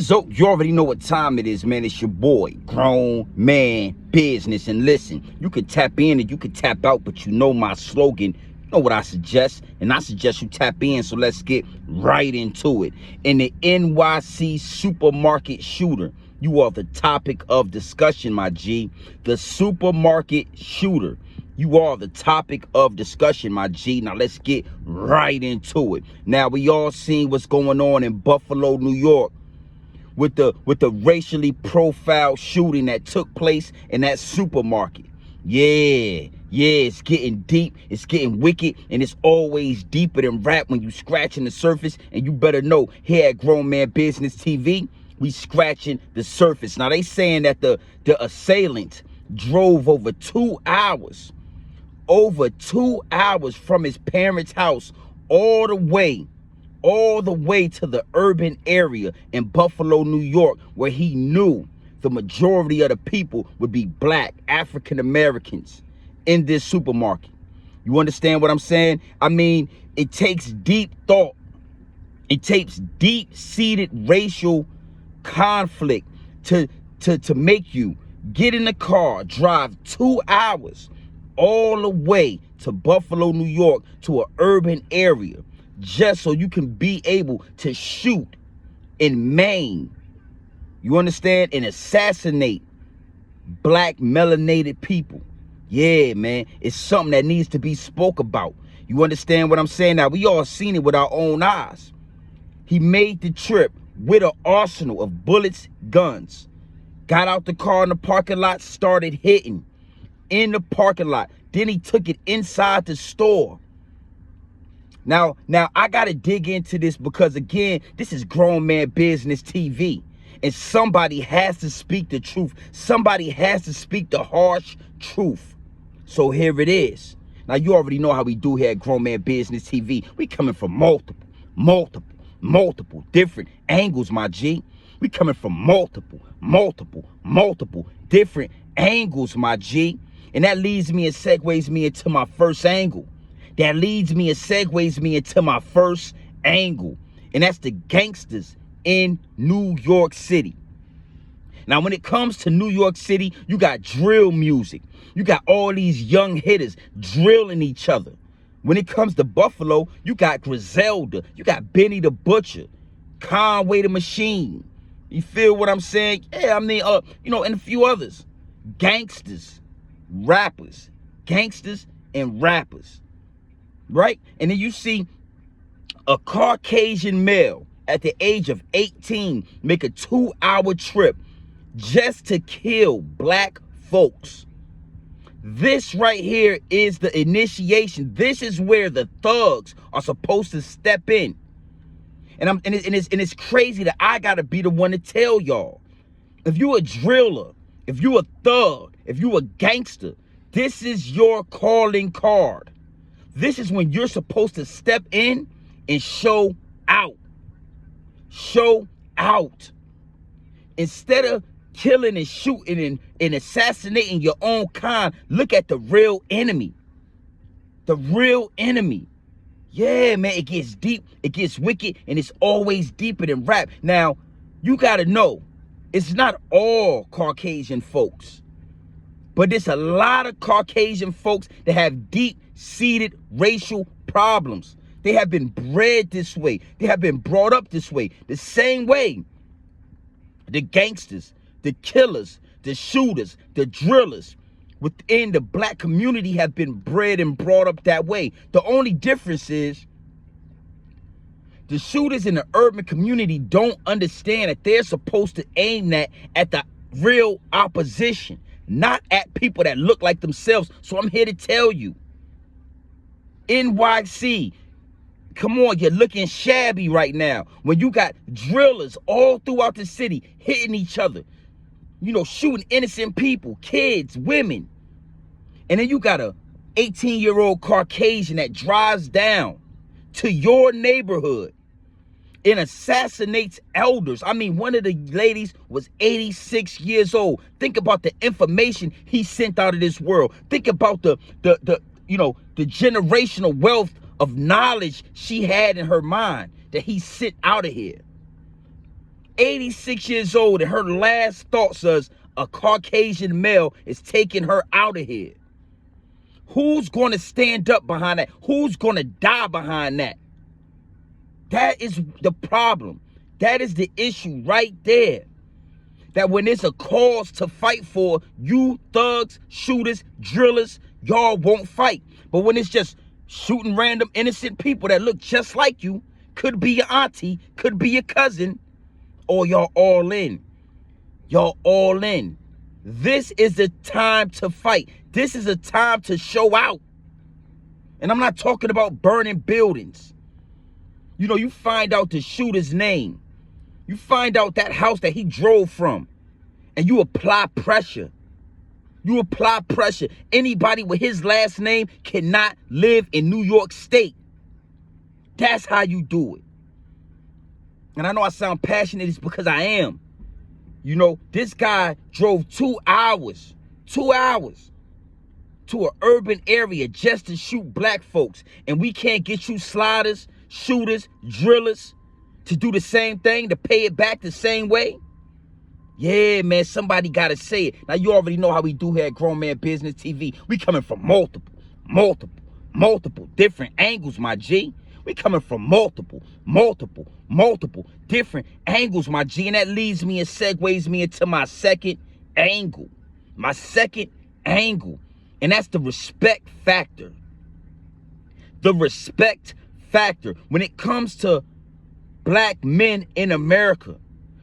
Izzo, you already know what time it is, man. It's your boy, Grown Man Business. And listen, you could tap in and you could tap out, but you know my slogan. You know what I suggest? And I suggest you tap in, so let's get right into it. In the NYC supermarket shooter, you are the topic of discussion, my G. The supermarket shooter. You are the topic of discussion, my G. Now let's get right into it. Now we all seen what's going on in Buffalo, New York, with the racially profiled shooting that took place in that supermarket. Yeah, it's getting deep, it's getting wicked, and it's always deeper than rap when you scratching the surface. And you better know, here at Grown Man Business TV, we scratching the surface. Now they saying that the assailant drove over 2 hours from his parents' house all the way to the urban area in Buffalo, New York, where he knew the majority of the people would be black African Americans in this supermarket. You understand what I'm saying? I mean, it takes deep thought. It takes deep-seated racial conflict to make you get in the car, drive 2 hours all the way to Buffalo, New York, to an urban area, just so you can be able to shoot and maim, you understand, and assassinate black melanated people. Yeah, man, it's something that needs to be spoke about. You understand what I'm saying? Now, we all seen it with our own eyes. He made the trip with an arsenal of bullets, guns, got out the car in the parking lot, started hitting in the parking lot. Then he took it inside the store. Now I gotta dig into this because, again, this is Grown Man Business TV, and somebody has to speak the truth. Somebody has to speak the harsh truth. So here it is. Now you already know how we do here at Grown Man Business TV. We coming from multiple different angles, my G. We coming from multiple different angles, my G. And that leads me and segues me into my first angle. And that's the gangsters in New York City. Now, when it comes to New York City, you got drill music. You got all these young hitters drilling each other. When it comes to Buffalo, you got Griselda. You got Benny the Butcher, Conway the Machine. You feel what I'm saying? Yeah, I mean, and a few others. Gangsters and rappers, right? And then you see a Caucasian male at the age of 18 make a 2-hour trip just to kill black folks. This right here is the initiation. This is where the thugs are supposed to step in. And it's crazy that I gotta be the one to tell y'all. If you a driller, if you a thug, if you a gangster, this is your calling card. This is when you're supposed to step in and show out. Show out. Instead of killing and shooting and assassinating your own kind, look at the real enemy. The real enemy. Yeah, man, it gets deep, it gets wicked, and it's always deeper than rap. Now, you gotta know, it's not all Caucasian folks, but there's a lot of Caucasian folks that have deep-seated racial problems. They have been bred this way. They have been brought up this way. The same way the gangsters, the killers, the shooters, the drillers within the black community have been bred and brought up that way. The only difference is the shooters in the urban community don't understand that they're supposed to aim that at the real opposition, not at people that look like themselves. So I'm here to tell you, NYC, come on, you're looking shabby right now when you got drillers all throughout the city hitting each other, shooting innocent people, kids, women. And then you got a 18-year-old Caucasian that drives down to your neighborhood and assassinates elders. I mean, one of the ladies was 86 years old. Think about the information he sent out of this world. Think about the generational wealth of knowledge she had in her mind that he sent out of here. 86 years old, and her last thoughts was a Caucasian male is taking her out of here. Who's going to stand up behind that? Who's going to die behind that? That is the problem. That is the issue right there. That when it's a cause to fight for, you thugs, shooters, drillers, y'all won't fight. But when it's just shooting random innocent people that look just like you, could be your auntie, could be your cousin, or y'all all in. Y'all all in. This is the time to fight. This is a time to show out. And I'm not talking about burning buildings. You know, you find out the shooter's name. You find out that house that he drove from. And you apply pressure. You apply pressure. Anybody with his last name cannot live in New York State. That's how you do it. And I know I sound passionate, it's because I am. You know, this guy drove 2 hours to an urban area just to shoot black folks. And we can't get you sliders, shooters, drillers to do the same thing, to pay it back the same way. Yeah, man, somebody got to say it. Now, you already know how we do here at Grown Man Business TV. We coming from multiple different angles, my G. We coming from multiple different angles, my G. And that leads me and segues me into my second angle. My second angle. And that's the respect factor. The respect factor. When it comes to black men in America,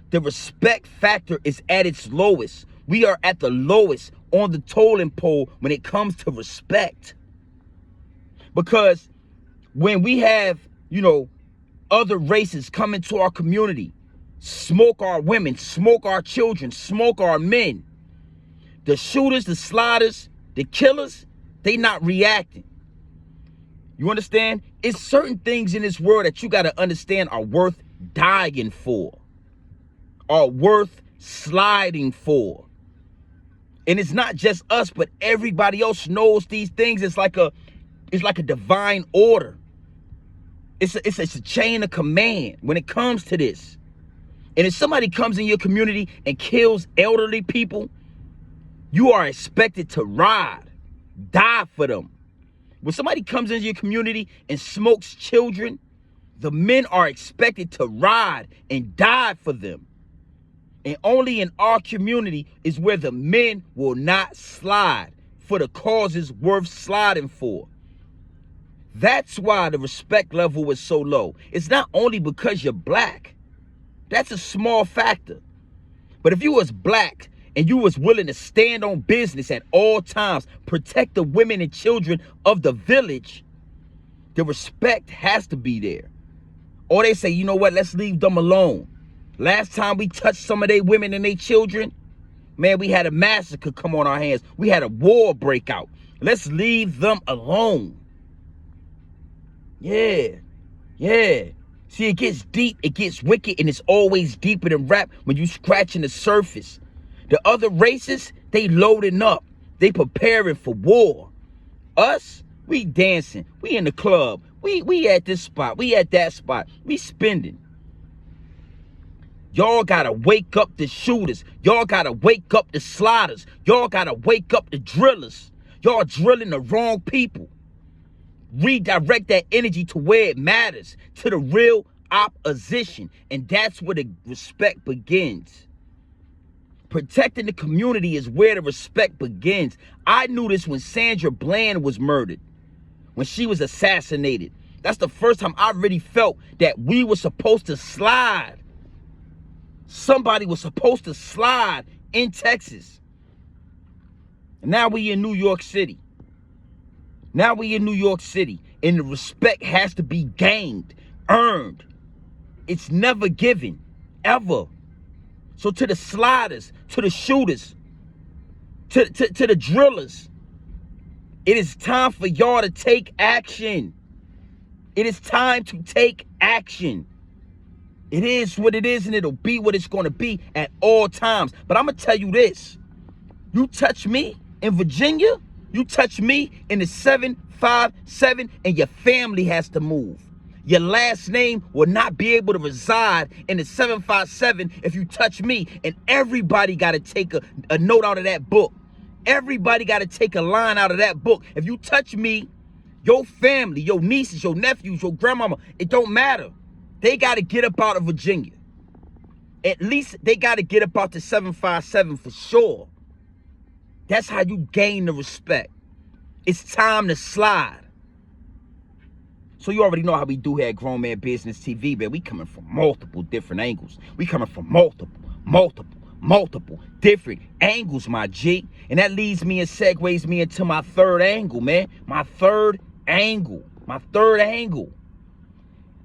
the respect factor is at its lowest. We are at the lowest on the totem pole when it comes to respect. Because when we have, you know, other races come into our community, smoke our women, smoke our children, smoke our men, the shooters, the sliders, the killers, they not reacting. You understand? It's certain things in this world that you got to understand are worth dying for, are worth sliding for. And it's not just us, but everybody else knows these things. It's like a divine order. It's a chain of command when it comes to this. And if somebody comes in your community and kills elderly people, you are expected to ride, die for them. When somebody comes into your community and smokes children, the men are expected to ride and die for them. And only in our community is where the men will not slide for the causes worth sliding for. That's why the respect level is so low. It's not only because you're black. That's a small factor. But if you was black and you was willing to stand on business at all times, protect the women and children of the village, the respect has to be there. Or they say, you know what, let's leave them alone. Last time we touched some of their women and their children, man, we had a massacre come on our hands. We had a war break out. Let's leave them alone. Yeah. See, it gets deep, it gets wicked, and it's always deeper than rap when you scratching the surface. The other races, they loading up. They preparing for war. Us, we dancing. We in the club. We at this spot. We at that spot. We spending. Y'all gotta wake up the shooters. Y'all gotta wake up the sliders. Y'all gotta wake up the drillers. Y'all drilling the wrong people. Redirect that energy to where it matters, to the real opposition. And that's where the respect begins. Protecting the community is where the respect begins. I knew this when Sandra Bland was murdered, when she was assassinated. That's the first time I really felt that we were supposed to slide. Somebody was supposed to slide in Texas. And now we in New York City. Now we in New York City, and the respect has to be gained, earned. It's never given, ever. So to the sliders, to the shooters, to the drillers, it is time for y'all to take action. It is time to take action. It is what it is, and it'll be what it's going to be at all times. But I'm going to tell you this. You touch me in Virginia, you touch me in the 757, and your family has to move. Your last name will not be able to reside in the 757 if you touch me. And everybody got to take a note out of that book. Everybody got to take a line out of that book. If you touch me, your family, your nieces, your nephews, your grandmama, it don't matter. They got to get up out of Virginia. At least they got to get up out the 757 for sure. That's how you gain the respect. It's time to slide. So you already know how we do here at Grown Man Business TV, man. We coming from multiple different angles. We coming from multiple different angles, my G. And that leads me and segues me into my third angle, man. My third angle.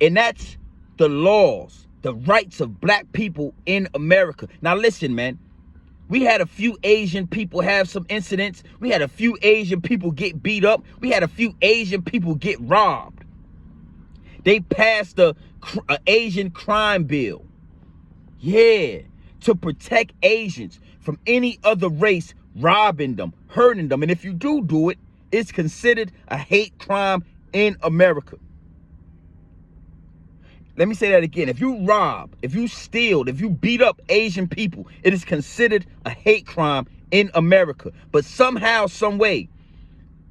And that's the laws, the rights of black people in America. Now listen, man. We had a few Asian people have some incidents. We had a few Asian people get beat up. We had a few Asian people get robbed. They passed a Asian crime bill. Yeah, to protect Asians from any other race robbing them, hurting them. And if you do it, it's considered a hate crime in America. Let me say that again. If you rob, if you steal, if you beat up Asian people, it is considered a hate crime in America. But somehow, some way,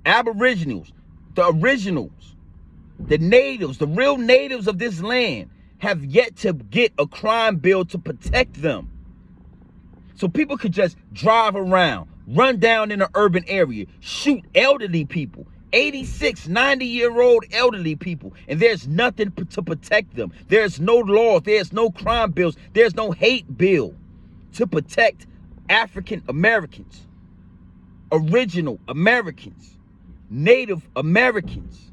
Aboriginals, the originals, the natives, the real natives of this land have yet to get a crime bill to protect them. So people could just drive around, run down in an urban area, shoot elderly people, 86, 90-year-old elderly people, and there's nothing to protect them. There's no law, there's no crime bills, there's no hate bill to protect African Americans, original Americans, Native Americans.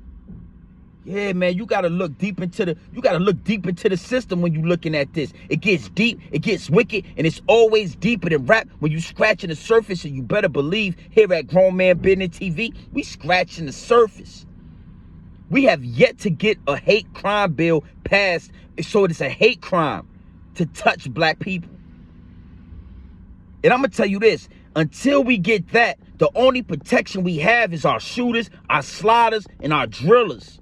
Yeah, man, you gotta look deep into the system when you looking at this. It gets deep, it gets wicked, and it's always deeper than rap when you scratching the surface. And you better believe here at Grown Man Business TV, we scratching the surface. We have yet to get a hate crime bill passed, so it's a hate crime to touch black people. And I'm gonna tell you this, until we get that, the only protection we have is our shooters, our sliders, and our drillers.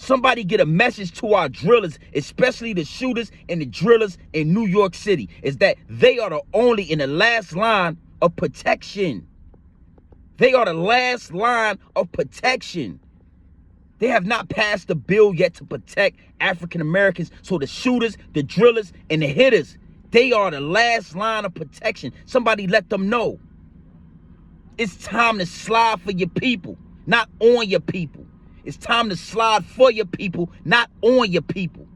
Somebody get a message to our drillers, especially the shooters and the drillers in New York City, is that they are the only in the last line of protection. They are the last line of protection. They have not passed a bill yet to protect African Americans. So the shooters, the drillers, and the hitters, they are the last line of protection. Somebody let them know. It's time to slide for your people, not on your people. It's time to slide for your people, not on your people.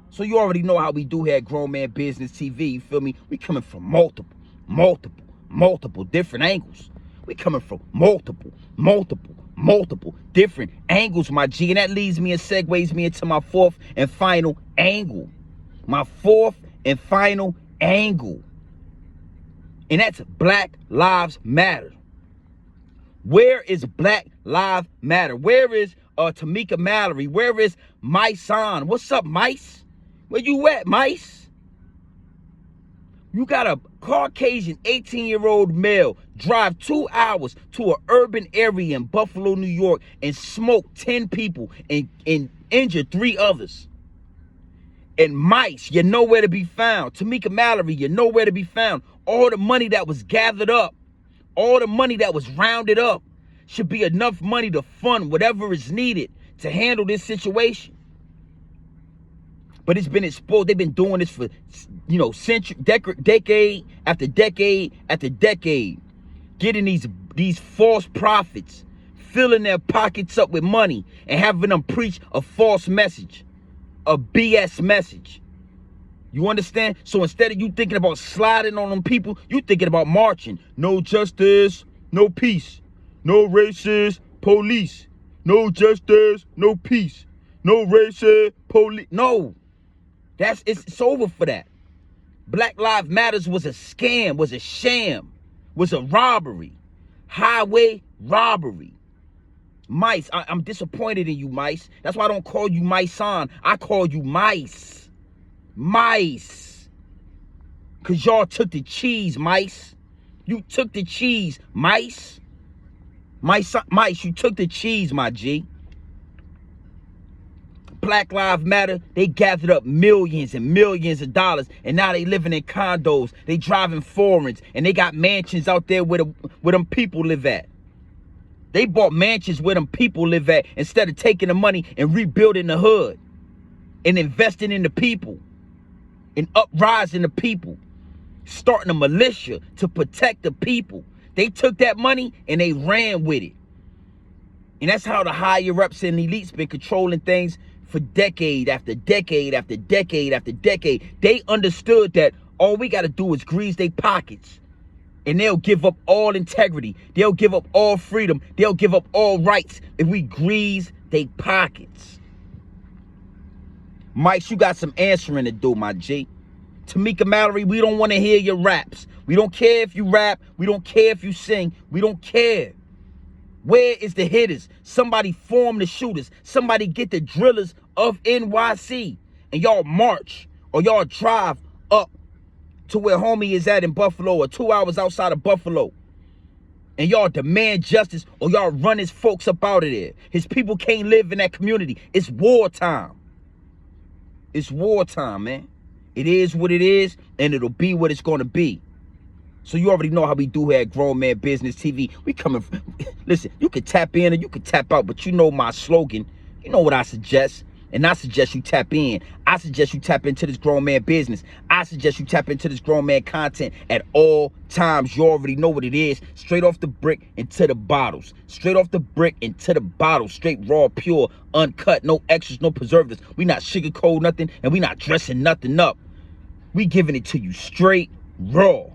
So you already know how we do here at Grown Man Business TV, you feel me? We coming from multiple different angles. We coming from multiple different angles, my G. And that leads me and segues me into my fourth and final angle. My fourth and final angle. And that's Black Lives Matter. Where is Black Lives Matter? Where is Tamika Mallory? Where is Mice on? What's up, Mice? Where you at, Mice? You got a Caucasian 18-year-old male drive 2 hours to an urban area in Buffalo, New York, and smoke 10 people and injure 3 others. And Mice, you're nowhere to be found. Tamika Mallory, you're nowhere to be found. All the money that was gathered up, all the money that was rounded up should be enough money to fund whatever is needed to handle this situation. But it's been exposed. They've been doing this for, century, decade after decade after decade, getting these false prophets, filling their pockets up with money and having them preach a false message, a BS message. You understand? So instead of you thinking about sliding on them people, you thinking about marching. No justice, no peace. No racist police. No justice, no peace. No racist police. No. It's over for that. Black Lives Matters was a scam, was a sham, was a robbery. Highway robbery. Mice, I'm disappointed in you, Mice. That's why I don't call you Mice on. I call you Mice. Mice. Cause y'all took the cheese, Mice. You took the cheese, Mice. Mice, you took the cheese, my G. Black Lives Matter, they gathered up millions and millions of dollars, and now they living in condos, they driving foreigns, and they got mansions out there where them people live at. They bought mansions where them people live at instead of taking the money and rebuilding the hood and investing in the people and uprising the people, starting a militia to protect the people. They took that money and they ran with it. And that's how the higher ups and elites been controlling things for decade after decade after decade after decade. They understood that all we got to do is grease their pockets. And they'll give up all integrity. They'll give up all freedom. They'll give up all rights if we grease their pockets. Mike, you got some answering to do, my G. Tamika Mallory, we don't want to hear your raps. We don't care if you rap. We don't care if you sing. We don't care. Where is the hitters? Somebody form the shooters. Somebody get the drillers of NYC. And y'all march or y'all drive up to where homie is at in Buffalo or 2 hours outside of Buffalo. And y'all demand justice or y'all run his folks up out of there. His people can't live in that community. It's wartime. It's wartime, man. It is what it is, and it'll be what it's going to be. So you already know how we do here at Grown Man Business TV. We coming from, listen, you can tap in or you can tap out, but you know my slogan. You know what I suggest. And I suggest you tap in. I suggest you tap into this grown man business. I suggest you tap into this grown man content at all times. You already know what it is. Straight off the brick into the bottles. Straight off the brick into the bottle. Straight raw, pure, uncut, no extras, no preservatives. We not sugarcoat nothing and we not dressing nothing up. We giving it to you straight raw.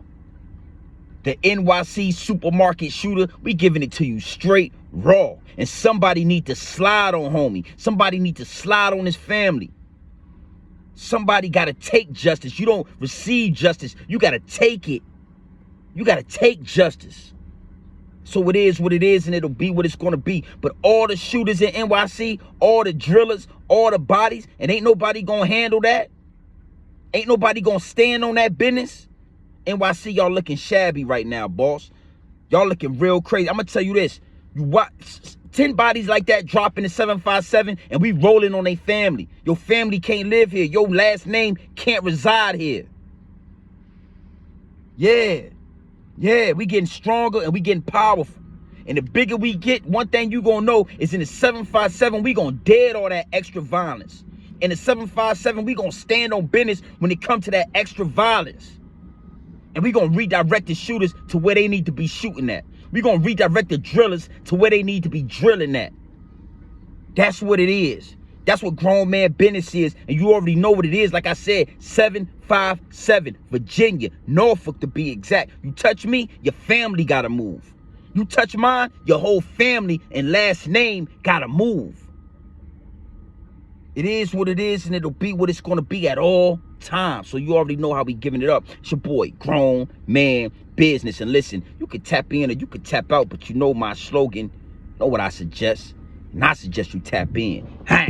The NYC supermarket shooter, we giving it to you straight raw. And somebody need to slide on homie. Somebody need to slide on his family. Somebody got to take justice. You don't receive justice. You got to take it. You got to take justice. So it is what it is, and it'll be what it's going to be. But all the shooters in NYC, all the drillers, all the bodies, and ain't nobody going to handle that. Ain't nobody going to stand on that business. NYC, y'all looking shabby right now, boss. Y'all looking real crazy. I'm going to tell you this. You watch 10 bodies like that dropping in 757 and we rolling on their family. Your family can't live here. Your last name can't reside here. Yeah, we getting stronger and we getting powerful. And the bigger we get, one thing you gonna know is in the 757, we gonna dead all that extra violence. In the 757, we gonna stand on business when it comes to that extra violence. And we gonna redirect the shooters to where they need to be shooting at. We gonna redirect the drillers to where they need to be drilling at. That's what it is. That's what grown man business is. And you already know what it is. Like I said, 757, Virginia, Norfolk to be exact. You touch me, your family gotta move. You touch mine, your whole family and last name gotta move. It is what it is, and it'll be what it's gonna be at all times. So you already know how we giving it up. It's your boy, Grown Man Business. And listen, you can tap in or you can tap out, but you know my slogan. Know what I suggest? And I suggest you tap in. Hey.